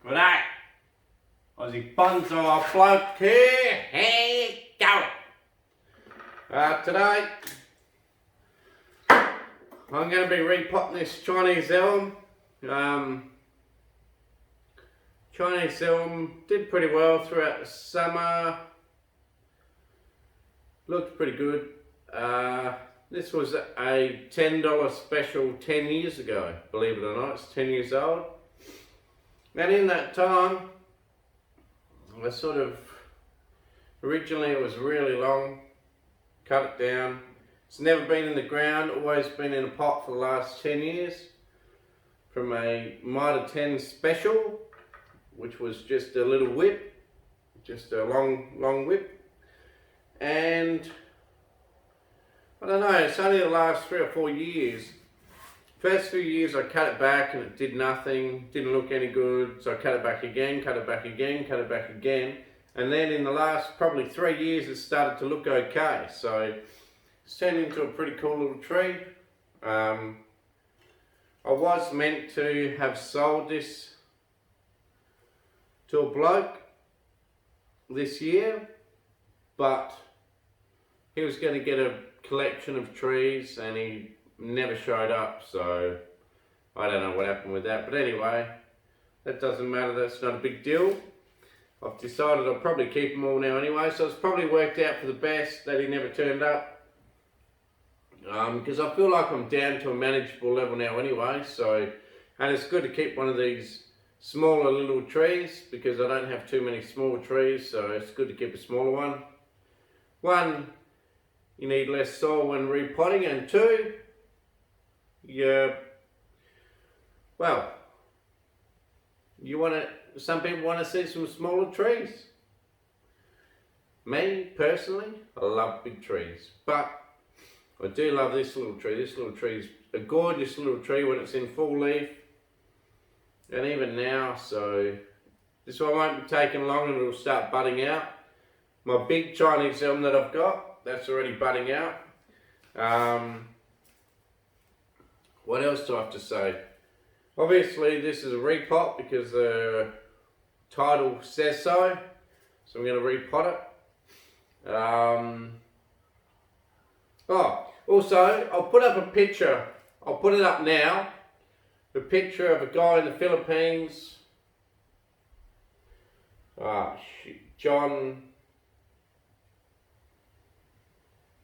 G'day, Aussie bonsai bloke here. How you going? Today I'm going to be repotting this Chinese elm. Chinese elm did pretty well throughout the summer. Looked pretty good. This was a $10 special 10 years ago, believe it or not. It's 10 years old. And in that time, originally it was really long, cut it down. It's never been in the ground, always been in a pot for the last 10 years. From a Mitre 10 special, which was just a little whip, just a long whip. And I don't know, it's only the last 3 or 4 years. First few years I cut it back and it did nothing, didn't look any good, so I cut it back again, cut it back again, cut it back again. And then in the last probably 3 years it started to look okay. So it's turned into a pretty cool little tree. I was meant to have sold this to a bloke this year, but he was going to get a collection of trees and he never showed up, so I don't know what happened with that. But anyway, that doesn't matter, that's not a big deal. I've decided I'll probably keep them all now anyway, so it's probably worked out for the best that he never turned up. Because I feel like I'm down to a manageable level now anyway, so, and it's good to keep one of these smaller little trees because I don't have too many small trees, so it's good to keep a smaller one. One, you need less soil when repotting, and two, some people want to see some smaller trees. Me, personally, I love big trees, but I do love this little tree. This little tree is a gorgeous little tree when it's in full leaf, and even now, so this one won't be taking long and it'll start budding out. My big Chinese elm that I've got, that's already budding out. What else do I have to say? Obviously this is a repot because the title says so. So I'm going to repot it. Also I'll put up a picture. I'll put it up now. The picture of a guy in the Philippines. John.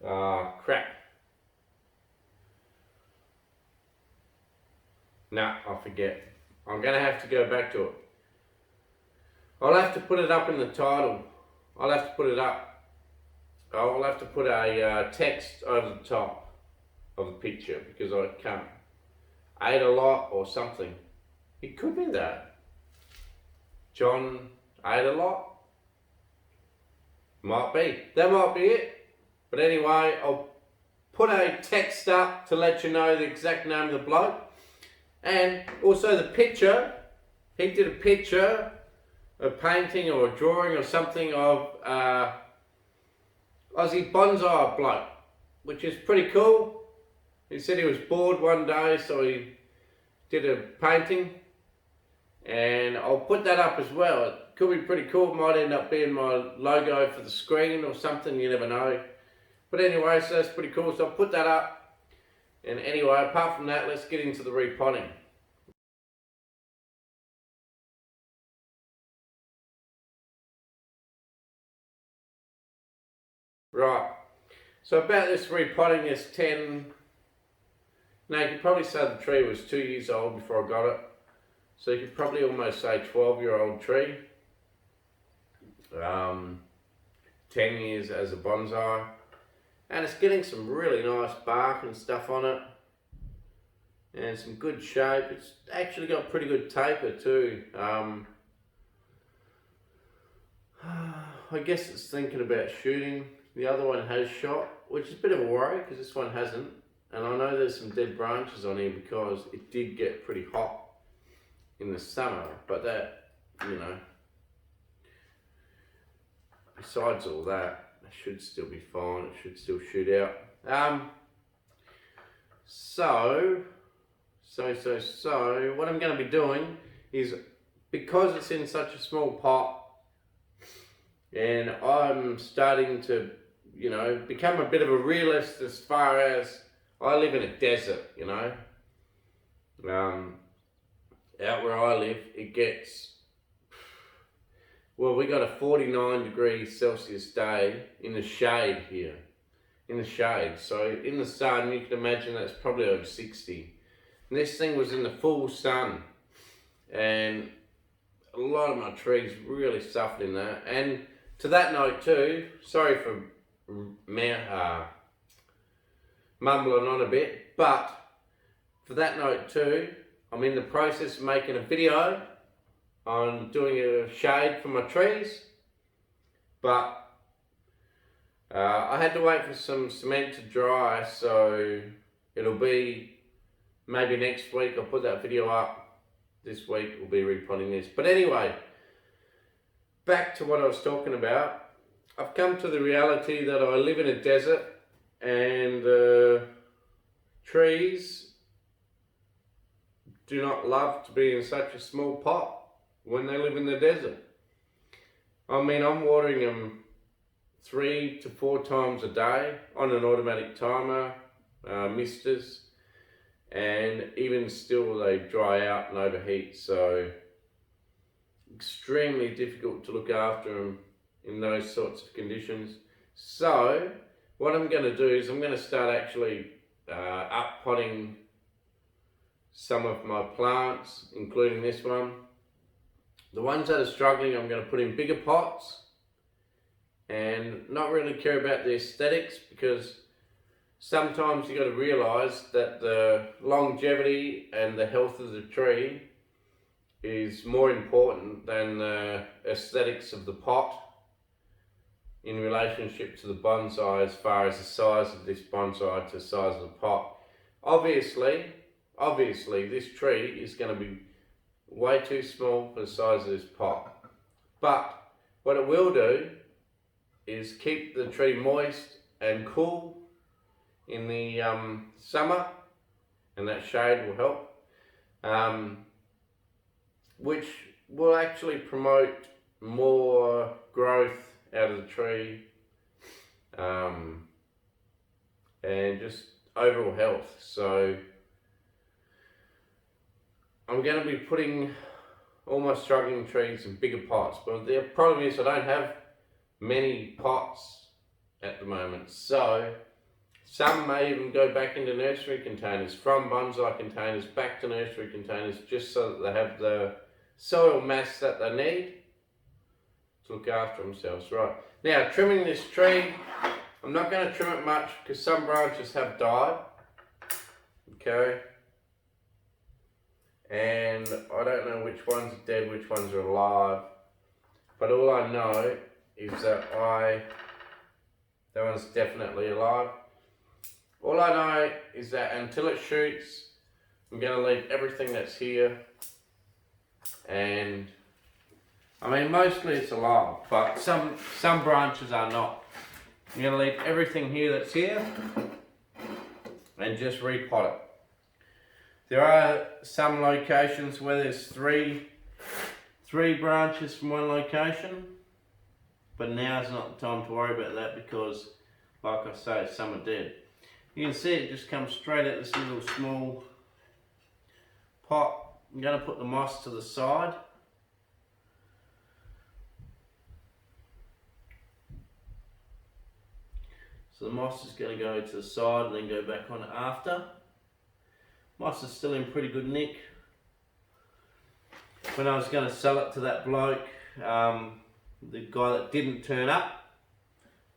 Crap. Nah, I forget. I'm going to have to go back to it. I'll have to put it up in the title. I'll have to put it up. I'll have to put a text over the top of the picture because I can't. Ate a lot or something. It could be that. John ate a lot. Might be. That might be it. But anyway, I'll put a text up to let you know the exact name of the bloke. And also the picture, he did a picture, a painting or a drawing or something of Aussie bonsai bloke, which is pretty cool. He said he was bored one day, so he did a painting. And I'll put that up as well. It could be pretty cool. It might end up being my logo for the screen or something, you never know. But anyway, so that's pretty cool. So I'll put that up. And anyway, apart from that, let's get into the repotting. Right, so about this repotting, this you could probably say the tree was 2 years old before I got it. So you could probably almost say 12-year-old tree. 10 years as a bonsai. And it's getting some really nice bark and stuff on it. And some good shape. It's actually got pretty good taper too. I guess it's thinking about shooting. The other one has shot, which is a bit of a worry because this one hasn't. And I know there's some dead branches on here because it did get pretty hot in the summer. But that, besides all that, it should still be fine. It should still shoot out. So what I'm going to be doing is because it's in such a small pot, and I'm starting to, you know, become a bit of a realist as far as I live in a desert, you know. Out where I live, it gets, well, we got a 49 degrees Celsius day in the shade here, in the shade. So in the sun, you can imagine that's probably over 60. And this thing was in the full sun, and a lot of my trees really suffered in that. And to that note too, sorry for mumbling on a bit, but for that note too, I'm in the process of making a video on doing a shade for my trees, but I had to wait for some cement to dry, so it'll be maybe next week. I'll put that video up. This week we'll be repotting this. But anyway, back to what I was talking about. I've come to the reality that I live in a desert, and trees do not love to be in such a small pot when they live in the desert. I mean, I'm watering them 3 to 4 times a day on an automatic timer, misters, and even still they dry out and overheat, so extremely difficult to look after them in those sorts of conditions. So what I'm going to do is I'm going to start actually up potting some of my plants, including this one. The ones that are struggling, I'm going to put in bigger pots and not really care about the aesthetics, because sometimes you got to realize that the longevity and the health of the tree is more important than the aesthetics of the pot in relationship to the bonsai, as far as the size of this bonsai to the size of the pot. Obviously this tree is going to be way too small for the size of this pot, but what it will do is keep the tree moist and cool in the summer, and that shade will help, which will actually promote more growth out of the tree, and just overall health. So I'm going to be putting all my struggling trees in bigger pots, but the problem is I don't have many pots at the moment, so some may even go back into nursery containers, from bonsai containers back to nursery containers, just so that they have the soil mass that they need to look after themselves. Right, now trimming this tree, I'm not going to trim it much because some branches have died, okay, and I don't know which ones are dead, which ones are alive, but all I know is that that one's definitely alive. All I know is that until it shoots, I'm going to leave everything that's here, and I mean mostly it's alive, but some branches are not. I'm going to leave everything here that's here and just repot it. There are some locations where there's three branches from one location, but now's not the time to worry about that because, like I say, some are dead. You can see it just comes straight out this little small pot. I'm going to put the moss to the side. So the moss is going to go to the side and then go back on after. Moss is still in pretty good nick. When I was going to sell it to that bloke, the guy that didn't turn up,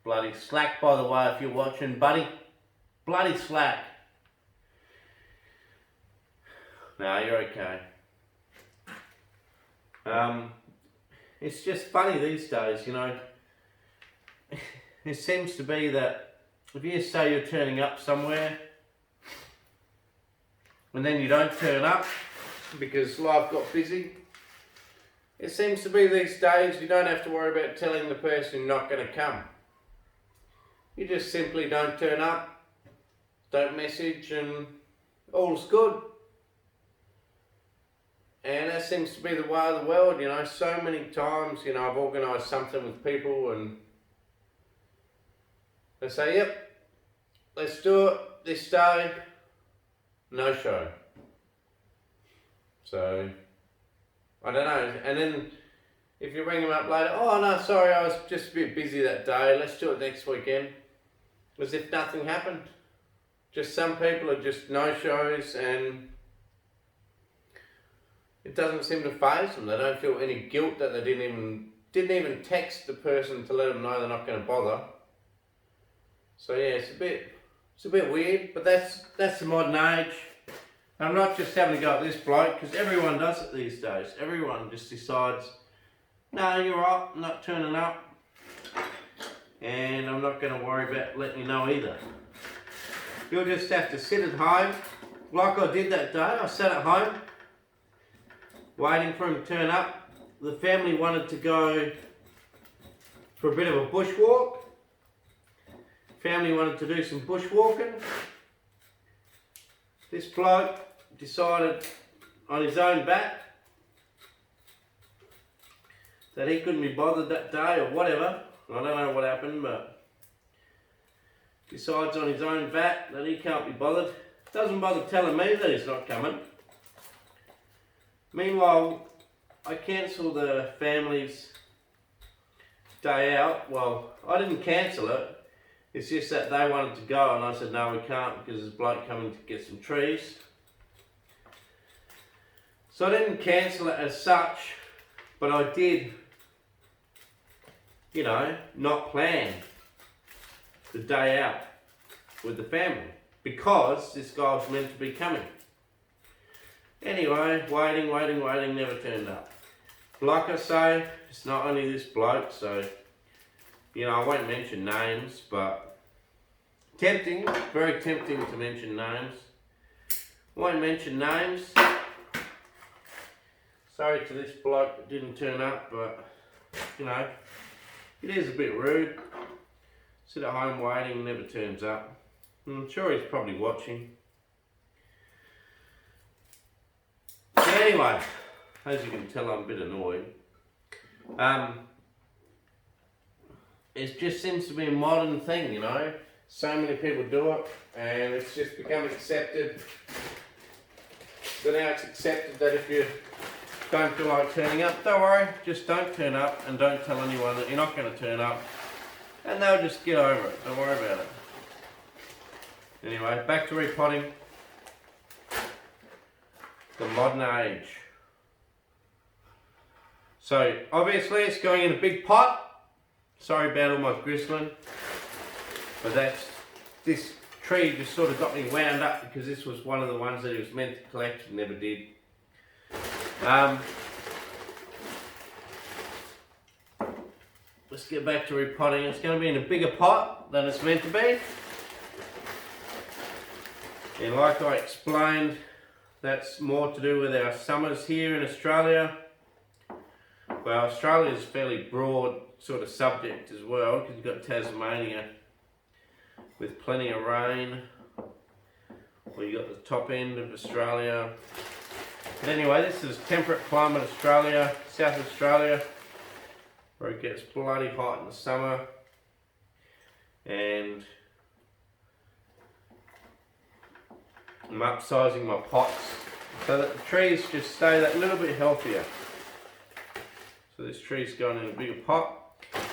bloody slack by the way if you're watching, buddy. Bloody slack. No, you're okay. It's just funny these days, you know. It seems to be that if you say you're turning up somewhere and then you don't turn up because life got busy, it seems to be these days you don't have to worry about telling the person you're not going to come. You just simply don't turn up, don't message, and all's good. And that seems to be the way of the world, you know. So many times, you know, I've organised something with people and they say, yep, let's do it this day, no show. So, I don't know. And then if you ring them up later, oh no, sorry, I was just a bit busy that day, let's do it next weekend. As if nothing happened. Just some people are just no shows and it doesn't seem to faze them. They don't feel any guilt that they didn't even text the person to let them know they're not going to bother. So yeah, it's a bit weird, but that's the modern age. And I'm not just having to go at this bloke, because everyone does it these days. Everyone just decides, no, you're right, I'm not turning up, and I'm not going to worry about letting you know either. You'll just have to sit at home, like I did that day. I sat at home, waiting for him to turn up. The family wanted to go for a bit of a bushwalk. Family wanted to do some bushwalking. This bloke decided on his own bat that he couldn't be bothered that day or whatever. I don't know what happened, but decides on his own bat that he can't be bothered. Doesn't bother telling me that he's not coming. Meanwhile, I cancelled the family's day out. Well, I didn't cancel it. It's just that they wanted to go and I said, no, we can't because there's a bloke coming to get some trees. So I didn't cancel it as such, but I did, you know, not plan the day out with the family because this guy was meant to be coming. Anyway, waiting, never turned up. Like I say, it's not only this bloke, so, you know, I won't mention names, but tempting, very tempting to mention names. Won't mention names. Sorry to this bloke that didn't turn up, but, you know, it is a bit rude. Sit at home waiting, never turns up. I'm sure he's probably watching. But anyway, as you can tell, I'm a bit annoyed. It just seems to be a modern thing, you know. So many people do it, and it's just become accepted. So now it's accepted that if you don't feel like turning up, don't worry, just don't turn up and don't tell anyone that you're not going to turn up. And they'll just get over it, don't worry about it. Anyway, back to repotting. The modern age. So obviously it's going in a big pot. Sorry about all my grizzling, but this tree just sort of got me wound up because this was one of the ones that he was meant to collect and never did. Let's get back to repotting. It's going to be in a bigger pot than it's meant to be. And like I explained, that's more to do with our summers here in Australia. Well, Australia is a fairly broad sort of subject as well, because you've got Tasmania with plenty of rain. Well, you've got the top end of Australia. But anyway, this is temperate climate Australia, South Australia, where it gets bloody hot in the summer. And I'm upsizing my pots so that the trees just stay that little bit healthier. So this tree's going in a bigger pot.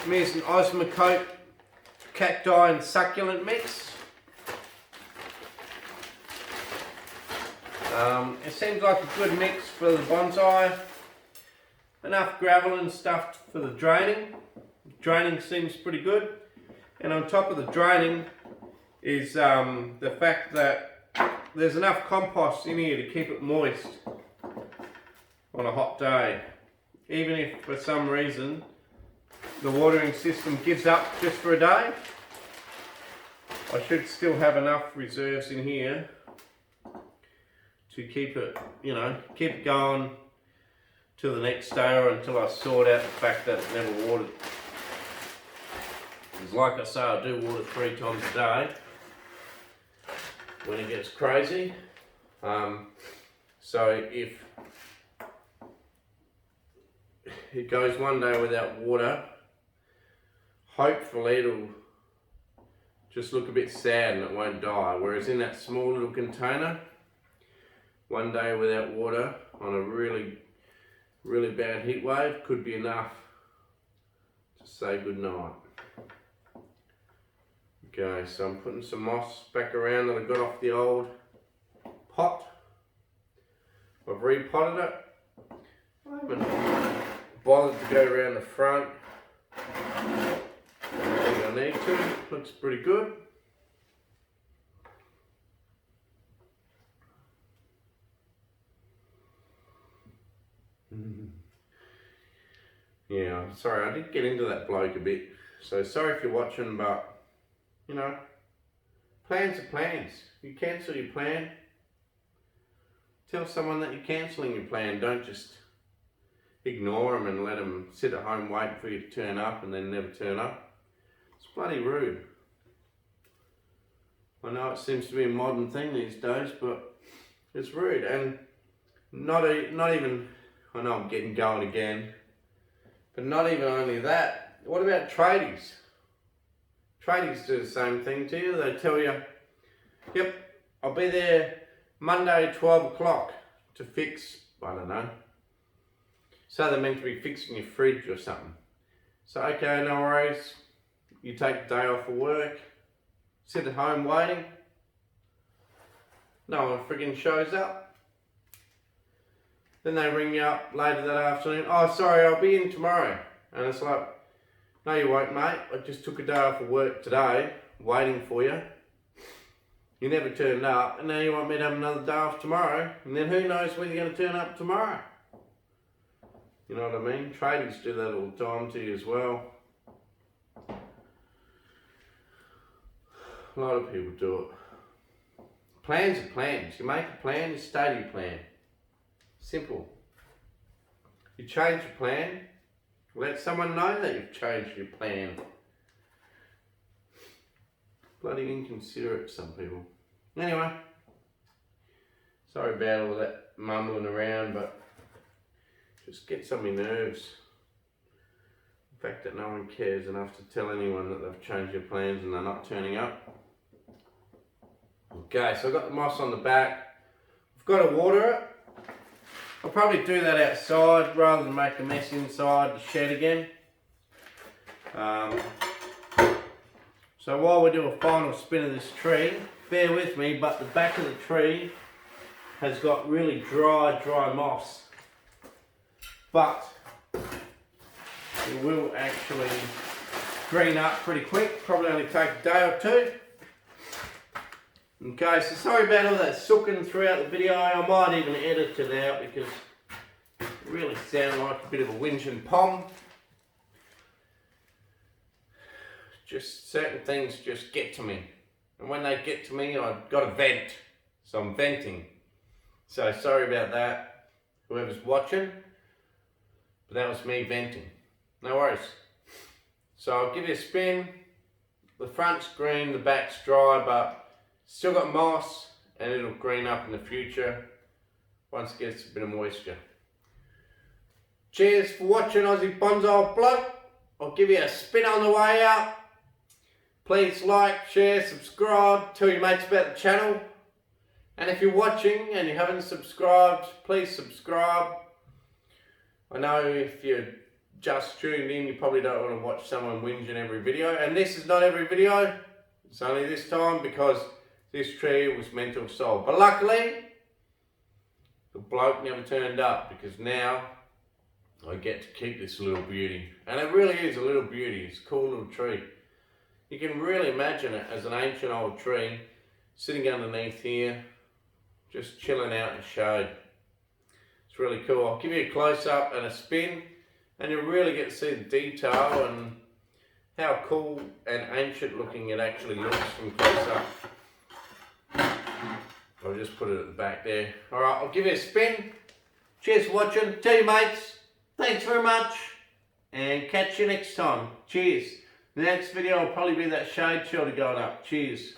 I'm using Aussie cacti and succulent mix. It seems like a good mix for the bonsai. Enough gravel and stuff for the draining. Draining seems pretty good. And on top of the draining is the fact that there's enough compost in here to keep it moist on a hot day. Even if for some reason the watering system gives up just for a day, I should still have enough reserves in here to keep it, you know, keep it going till the next day or until I sort out the fact that it's never watered. Because like I say, I do water 3 times a day when it gets crazy. So if it goes one day without water, hopefully it'll just look a bit sad and it won't die. Whereas in that small little container, one day without water on a really bad heat wave could be enough to say goodnight. Okay, so I'm putting some moss back around that I got off the old pot. I've repotted it. I haven't bothered to go around the front. I think I need to. Looks pretty good. Yeah, sorry, I did get into that bloke a bit. So sorry if you're watching, but you know, plans are plans. You cancel your plan. Tell someone that you're cancelling your plan. Don't just ignore them and let them sit at home waiting for you to turn up and then never turn up. It's bloody rude. I know it seems to be a modern thing these days, but it's rude. And not even, I know I'm getting going again, but not even only that. What about tradies? Tradies do the same thing to you. They tell you, yep, I'll be there Monday 12 o'clock to fix, I don't know. So they're meant to be fixing your fridge or something. So okay, no worries. You take the day off of work, sit at home waiting. No one friggin' shows up. Then they ring you up later that afternoon. Oh, sorry, I'll be in tomorrow. And it's like, no you won't, mate. I just took a day off of work today, waiting for you. You never turned up, and now you want me to have another day off tomorrow, and then who knows when you're going to turn up tomorrow. You know what I mean? Tradies do that all the time to you as well. A lot of people do it. Plans are plans. You make a plan, you stay to your plan. Simple. You change your plan, let someone know that you've changed your plan. Bloody inconsiderate, some people. Anyway, sorry about all that mumbling around, but just gets on my nerves. The fact that no one cares enough to tell anyone that they've changed their plans and they're not turning up. Okay, so I've got the moss on the back. I've got to water it. I'll probably do that outside rather than make a mess inside the shed again. So while we do a final spin of this tree, bear with me, but the back of the tree has got really dry moss. But it will actually green up pretty quick, probably only take a day or two. Okay, so sorry about all that sooking throughout the video. I might even edit it out because it really sounded like a bit of a whinging pom. Just certain things just get to me. And when they get to me, I've got to vent. So I'm venting. So sorry about that, whoever's watching. But that was me venting. No worries. So I'll give you a spin. The front's green, the back's dry, but still got moss, and it'll green up in the future once it gets a bit of moisture. Cheers for watching, Aussie bonsai bloke. I'll give you a spin on the way out. Please like, share, subscribe, tell your mates about the channel. And if you're watching and you haven't subscribed, please subscribe. I know if you're just tuned in, you probably don't want to watch someone whinging every video. And this is not every video. It's only this time because this tree was meant to have sold. But luckily, the bloke never turned up because now I get to keep this little beauty. And it really is a little beauty. It's a cool little tree. You can really imagine it as an ancient old tree sitting underneath here, just chilling out in the shade. It's really cool. I'll give you a close up and a spin, and you'll really get to see the detail and how cool and ancient looking it actually looks from close up. I'll just put it at the back there. Alright, I'll give you a spin. Cheers for watching. Tell your mates. Thanks very much. And catch you next time. Cheers. The next video will probably be that shade shelter going up. Cheers.